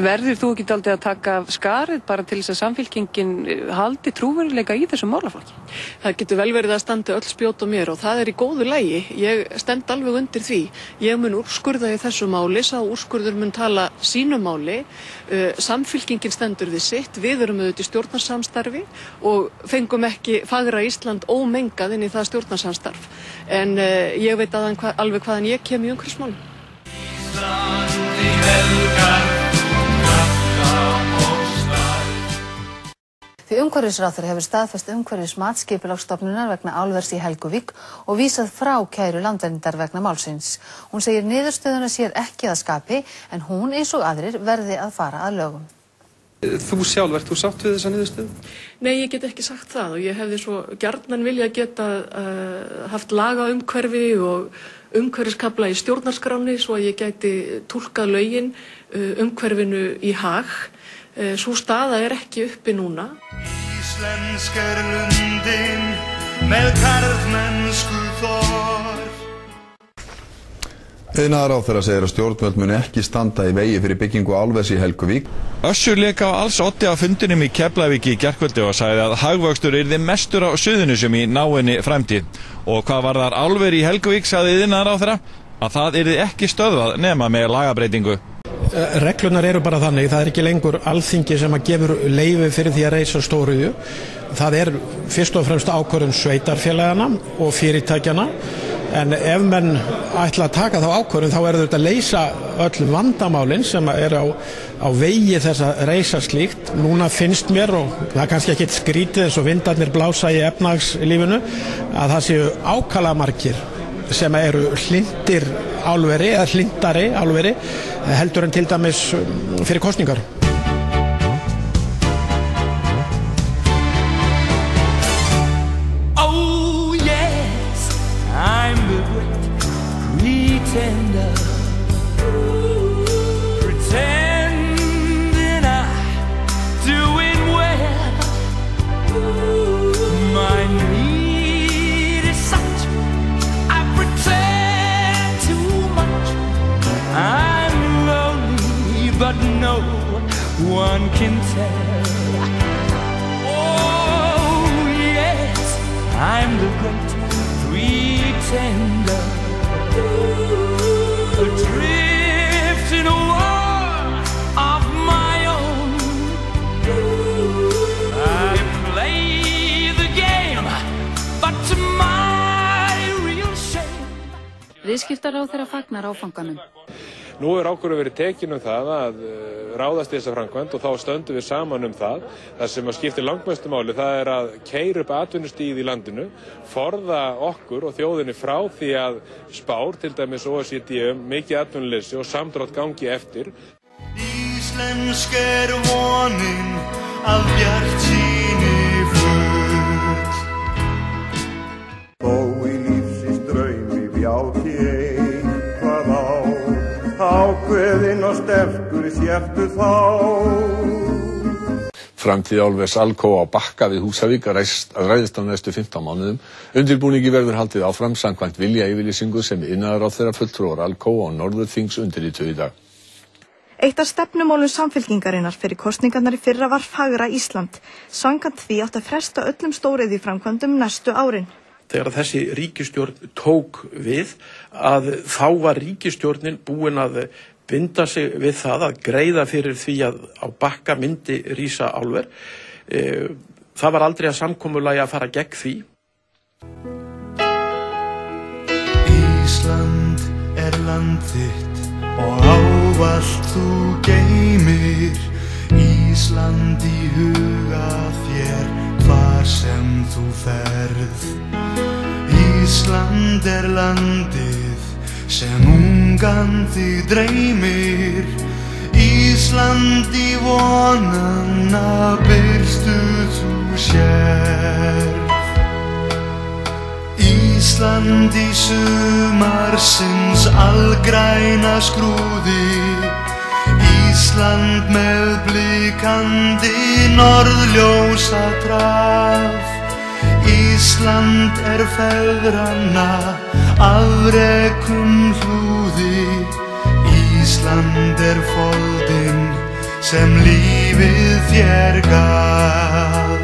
Verður þú ekki dálítið að taka af skarið bara til þess að Samfylkingin haldi trúverðugleika í þessum málaflokki? Það getur vel verið að standa öll spjót á mér og það í góðu lagi. Ég stend alveg undir því. Ég mun úrskurða í þessu máli, sá úrskurður mun tala sínu máli. Samfylkingin stendur við sitt, við erum auðvitað í stjórnarsamstarfi og fengum ekki fagra Ísland ómengað inn í það stjórnarsamstarf. En ég veit alveg hvaðan ég kem í umhverfismálum. Því umhverfisráðherra hefur staðfest umhverfismat Skipulagsstofnunar vegna álvers í Helguvík og vísað frá kæru Landverndar vegna málsins. Hún segir niðurstöðuna sér ekki að skapi en hún eins og aðrir verði að fara að lögum. Þú sjálf, ert þú sátt við þessa niðurstöðu? Nei, ég get ekki sagt það og ég hefði svo gjarnan vilja geta haft lagaumhverfi og umhverfiskafla í stjórnarskráni svo að ég gæti túlkað lögin umhverfinu í hag. Sú staða ekki uppi núna. Íslensk lundin með karlmennsku þor. Iðnaðarráðherra segir að stjórnvöld muni ekki standa í vegi fyrir byggingu álvers í Helguvík. Össur lék á alls oddi á fundinum í Keflavík í gærkvöldi og sagði að hagvöxtur yrði mestur á Suðurnesjum í náinni framtíð. Og hvað varðar álver í Helguvík sagði iðnaðarráðherra að það yrði ekki stöðvað nema með lagabreytingu. Reglunar eru bara þannig, það ekki lengur Alþingi sem að gefur leyfi fyrir því að reisa stóriðju. Það fyrst og fremst ákvörðun sveitarfélagana og fyrirtækjana. En ef menn ætla að taka þá ákvörðun þá þetta að leysa öll vandamálin sem á vegi þess að reisa slíkt. Núna finnst mér, og það kannski ekkit skrítið eins og vindarnir blása í efnahagslífinu, að það séu ákala margir sem eru hlindir álveri eða hlindari álveri heldur en til dæmis fyrir kosningar. Oh yes, I'm the great pretender, pretending I'm doing well. My need is such, I pretend too much. I'm lonely, but no one can tell. Oh yes, I'm the great pretender, adrift in a world of my own. I play the game, but to my real shame. Viðskiptaráðherra fagnar áfanganum. Nú ákvörðun verið tekin það að ráðast í þessa framkvæmd og þá stöndum við saman það. Það sem að skiptir langmestu máli það að keyra upp atvinnustigið í landinu, forða okkur og þjóðinni frá því að spár, til dæmis OECD, mikið atvinnuleysi og samdrátt gangi eftir. Íslensk vonin af bjartsýni full. Þó í lífsins draumi bjáti eitthvað á, ákveðinn og sterkur sértu þá. Framtíð álvers Alcoa á Bakka við Húsavík ræðist á næstu 15 mánuðum. Undirbúningi verður haldið áfram samkvæmt viljayfirlýsingu sem iðnaðarráðherra fulltrúar Alcoa og Norðurþings undirrituðu í dag. Eitt af stefnumálum Samfylkingarinnar fyrir kosningarnar í fyrra var fagra Ísland. Samkvæmt því átti að fresta öllum stóriðjuframkvæmdum næstu árin. Þegar þessi ríkisstjórn tók við að þá var ríkisstjórnin búin að binda sig við það að greiða fyrir því að á Bakka myndi rísa álver. Það var aldrei að samkomulagi að fara gegn því. Ísland land þitt og ávallt þú geymir. Ísland í huga þér hvar sem þú ferð. Ísland landið sem ungan þig dreymir. Ísland í vonana byrstu þú sérð. Ísland í sumarsins algræna skrúði. Ísland með blikandi norðljósa traf. Ísland feðranna afrekum hlúði. Ísland foldin sem lífið þér gaf.